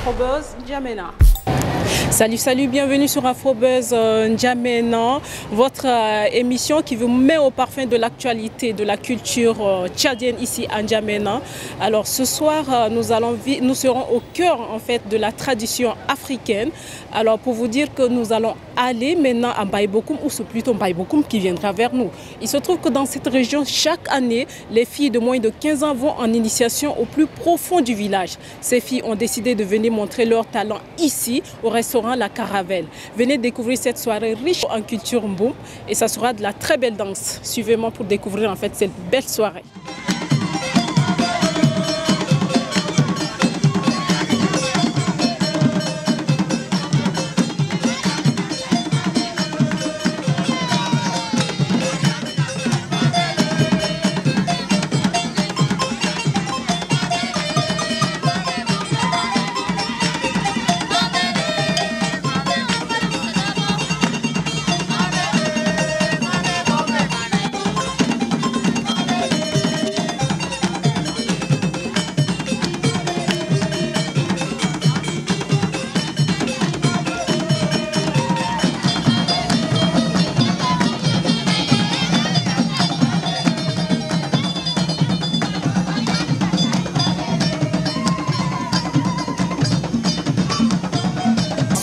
Afrobuzz N'Djamena. Salut, bienvenue sur Afrobuzz N'Djamena, votre émission qui vous met au parfum de l'actualité, de la culture tchadienne ici à N'Djamena. Alors ce soir, nous serons au cœur en fait de la tradition africaine. Alors pour vous dire que nous allons aller maintenant à Mbaye-Bokoum, ou c'est plutôt Mbaye-Bokoum qui viendra vers nous. Il se trouve que dans cette région, chaque année, les filles de moins de 15 ans vont en initiation au plus profond du village. Ces filles ont décidé de venir montrer leur talent ici, au restaurant La Caravelle. Venez découvrir cette soirée riche en culture Mboum et ça sera de la très belle danse. Suivez-moi pour découvrir en fait cette belle soirée.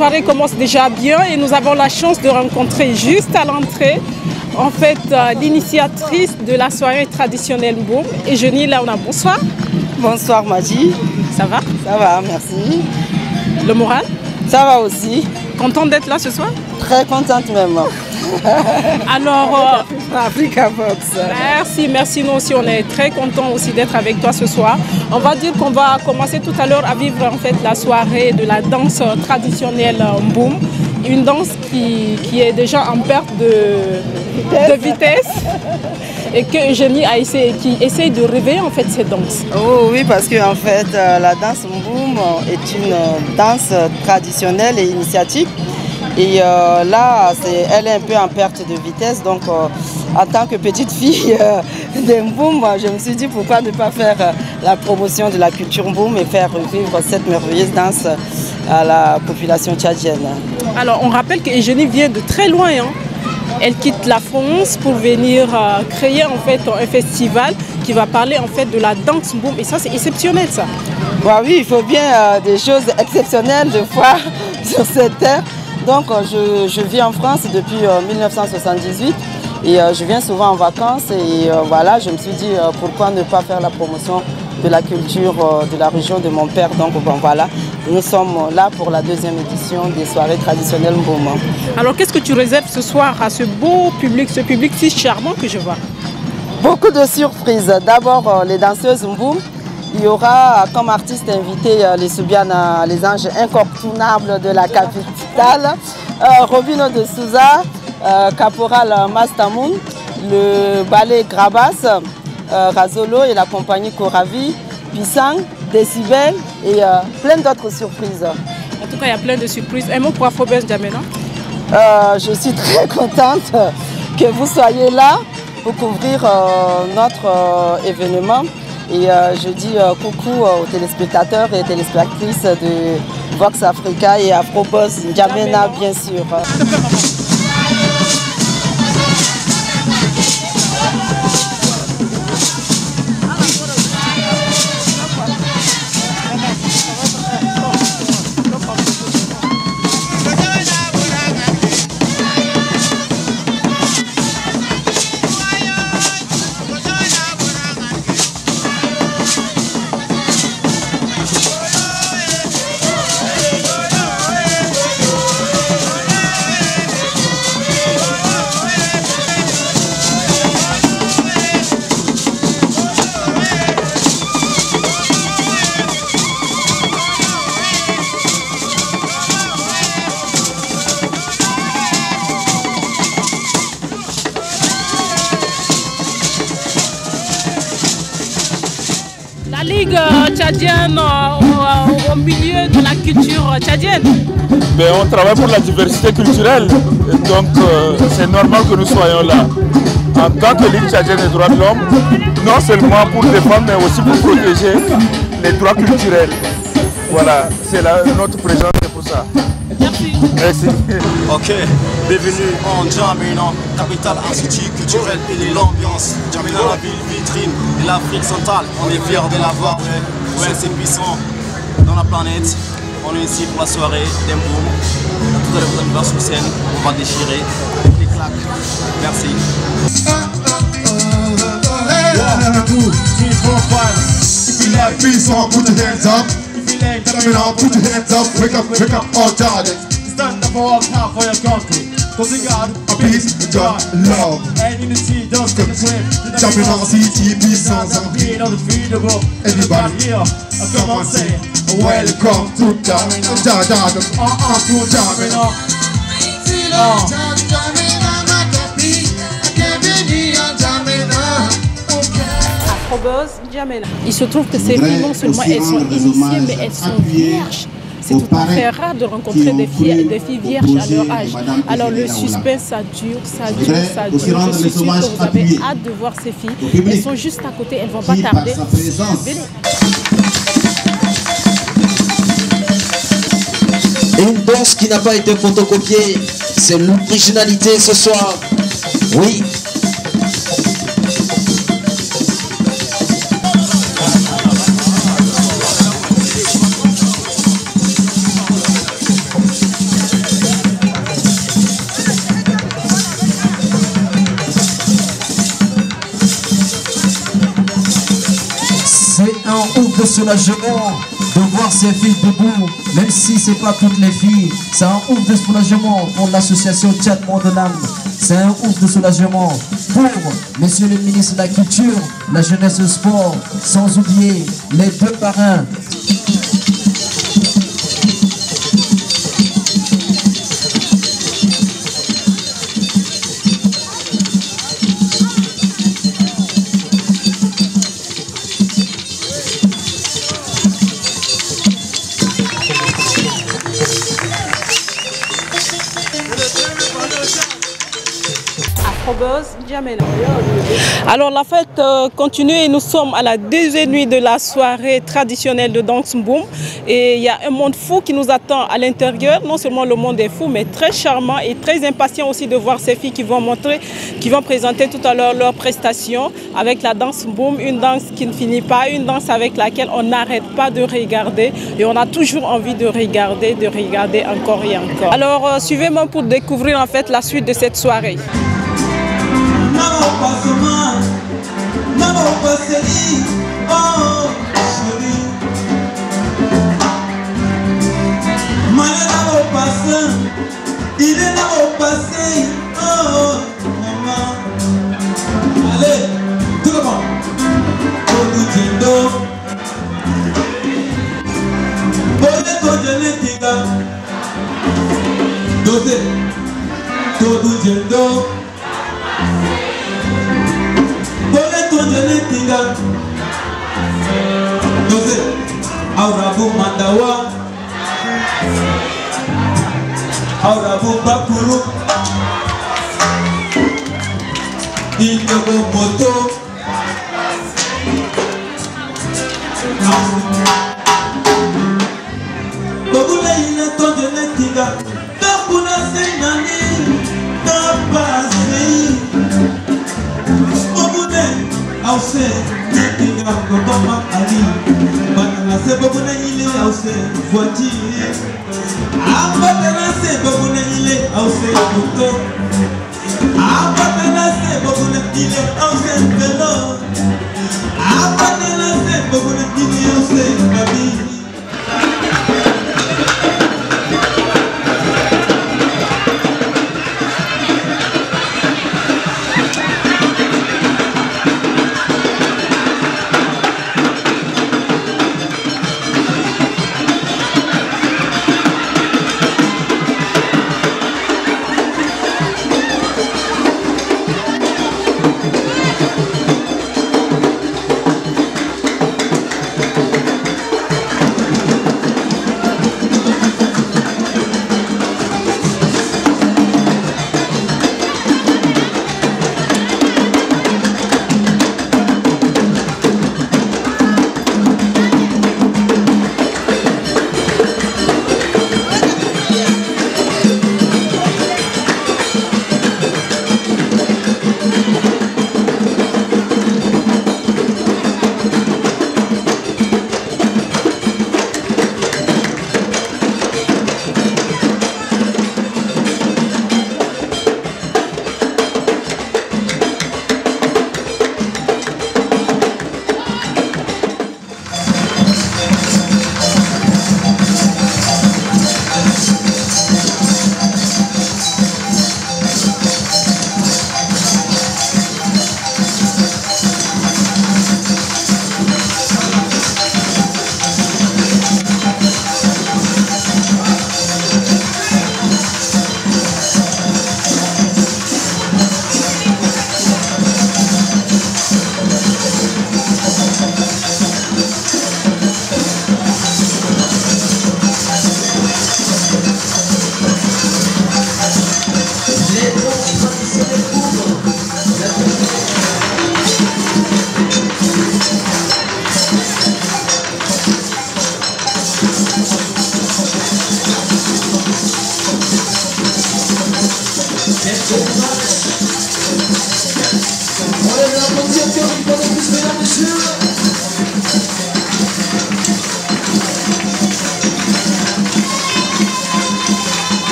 La soirée commence déjà bien et nous avons la chance de rencontrer juste à l'entrée en fait l'initiatrice de la soirée traditionnelle Mboum. Et Eugénie Laona, bonsoir. Bonsoir Maji. Ça va? Ça va, merci. Le moral? Ça va aussi. Contente d'être là ce soir? Très contente même. Alors, Africa Vox. Merci, nous aussi on est très contents aussi d'être avec toi ce soir. On va dire qu'on va commencer tout à l'heure à vivre en fait la soirée de la danse traditionnelle Mboum. Une danse qui est déjà en perte de vitesse et que Eugénie qui essaye de réveiller en fait cette danse. Oh oui, parce que en fait la danse Mboum est une danse traditionnelle et initiatique. Et là, elle est un peu en perte de vitesse. Donc, en tant que petite fille de Mboum, je me suis dit pourquoi ne pas faire la promotion de la culture Mboum et faire revivre cette merveilleuse danse à la population tchadienne. Alors, on rappelle que Eugénie vient de très loin. Hein. Elle quitte la France pour venir créer en fait un festival qui va parler en fait de la danse Mboum. Et ça, c'est exceptionnel, ça. Bah oui, il faut bien des choses exceptionnelles de fois sur cette terre. Donc je vis en France depuis 1978 et je viens souvent en vacances et voilà, je me suis dit pourquoi ne pas faire la promotion de la culture de la région de mon père. Donc bon, voilà, nous sommes là pour la deuxième édition des soirées traditionnelles Mboum. Alors qu'est-ce que tu réserves ce soir à ce beau public, ce public si charmant que je vois? Beaucoup de surprises. D'abord les danseuses Mboum. Il y aura comme artiste invité les Soubiana, les anges incontournables de la capitale, Robino de Souza, Caporal Mastamoun, le ballet Grabas, Razolo et la compagnie Koravi, Pissang, Décibel et plein d'autres surprises. En tout cas, il y a plein de surprises. Un mot pour Afrobuzz N'Djamena? Je suis très contente que vous soyez là pour couvrir notre événement. Et je dis coucou aux téléspectateurs et téléspectatrices de Vox Africa et Afrobuzz N'Djamena, bien sûr. Ligue tchadienne au milieu de la culture tchadienne? Mais on travaille pour la diversité culturelle, et donc c'est normal que nous soyons là. En tant que Ligue tchadienne des droits de l'homme, non seulement pour défendre, mais aussi pour protéger les droits culturels. Voilà, c'est notre présence, c'est pour ça. Merci. Merci. Ok, bienvenue en N'Djamena, capitale institut culturelle et de l'ambiance. N'Djamena, la ville vitrine de l'Afrique centrale. On est fiers de l'avoir, ouais, c'est puissant dans la planète. On est ici pour la soirée d'Mboum. Tout à l'heure, vous allez voir sur scène, on va déchirer les claques. Merci. 1, 2, 3, 4, 5. If you like peace on, put your hands up. If you like N'Djamena, put your hands up. Wake up, all targets. Stand up for all half for your country. Cause we got a peace, God, love. And unity just come swim. N'Djamena city, puissance en vie. Everybody here, come on say, welcome to N'Djamena. To N'Djamena. Afrobuzz N'Djamena. Il se trouve que ces filles, non seulement elles sont initiées, mais elles sont vierges. C'est tout à fait rare de rencontrer des filles vierges à leur âge. Alors le suspense, ça dure, ça dure, ça dure. Je suis sûre que vous avez hâte de voir ces filles. Elles sont juste à côté, elles ne vont pas tarder. Venez. Une danse qui n'a pas été photocopiée, c'est l'originalité ce soir. Oui. C'est un ouf de soulagement de voir ces filles debout, même si c'est pas toutes les filles. C'est un ouf de soulagement pour l'association Tchad Monde l'âme. C'est un ouf de soulagement pour monsieur le ministre de la Culture, la Jeunesse et le Sport, sans oublier les deux parrains. Afrobuzz N'Djamena. Alors la fête continue et nous sommes à la deuxième nuit de la soirée traditionnelle de Danse Mboum. Et il y a un monde fou qui nous attend à l'intérieur. Non seulement le monde est fou, mais très charmant et très impatient aussi de voir ces filles qui vont présenter tout à l'heure leurs prestations avec la Danse Mboum. Une danse qui ne finit pas, une danse avec laquelle on n'arrête pas de regarder. Et on a toujours envie de regarder encore et encore. Alors suivez-moi pour découvrir en fait la suite de cette soirée. Il est là au passé, oh maman. Allez, tout le monde. Todo Djendo. Boleto Djenetiga. Dosé. Todo Djendo. Boleto Djenetiga. Dosé. Aurabu Mandawa. Aurabu Bakuru. Indogo Moto. Bobule ile tonde netiga. Tapuna senani. Tapasi. Bobule ause netiga kobama ali. Banana se bobule ile ause voiture. Abatana se bobule ile ause moto. Abatana se bobule ile ause vélo. Abatana se bobule ile ause babi.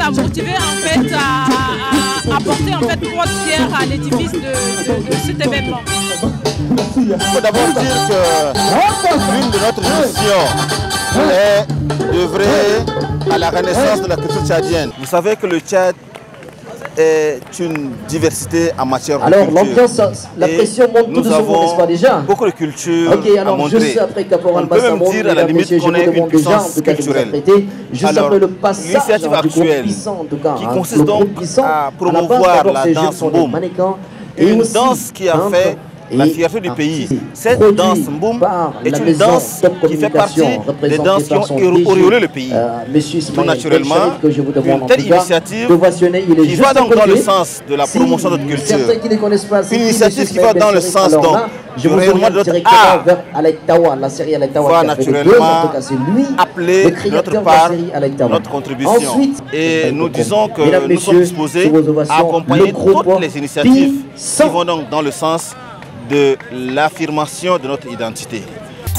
a motivé en fait à apporter en fait votre pierre à l'édifice de cet événement? Il faut d'abord dire que l'une de notre mission est d'œuvrer à la renaissance de la culture tchadienne. Vous savez que le Tchad est une diversité en matière de alors, culture. Alors l'ambiance, la pression monte tout doucement, n'est-ce pas déjà? Beaucoup de culture alors, à montrer. Juste après Caporal On peut même dire à la limite qu'on est une puissance culturelle. Juste après le passage l'initiative actuelle qui consiste donc à promouvoir la danse Mboum, une danse qui a fait la fierté du pays. Cette danse Mboum est une danse qui fait partie des danses qui ont auréolé le pays. Tout naturellement, une telle initiative qui va donc dans le sens de la promotion de notre culture. Une initiative qui va dans le sens donc du rayonnement de notre art va naturellement appeler notre part, notre contribution. Et nous disons que nous sommes disposés à accompagner toutes les initiatives qui vont donc dans le sens de l'affirmation de notre identité.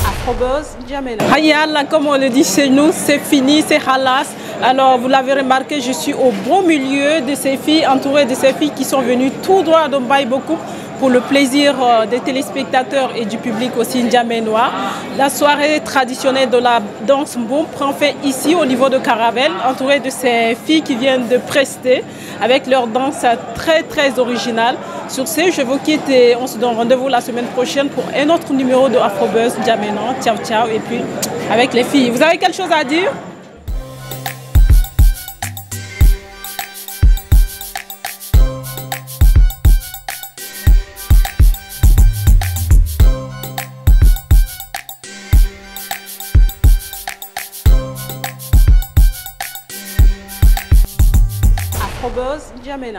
Afrobuzz N'Djamena. Hayal, comme on le dit chez nous, c'est fini, c'est halas. Alors vous l'avez remarqué, je suis au beau milieu de ces filles, entourée de ces filles qui sont venues tout droit de Mbaye-Bokoum pour le plaisir des téléspectateurs et du public aussi ndjaménois. La soirée traditionnelle de la danse Mboum prend fin ici au niveau de Caravelle, entourée de ces filles qui viennent de prester avec leur danse très originale. Sur ce, je vous quitte et on se donne rendez-vous la semaine prochaine pour un autre numéro de Afrobuzz N'Djamena. Ciao ciao et puis avec les filles. Vous avez quelque chose à dire? Afrobuzz N'Djamena.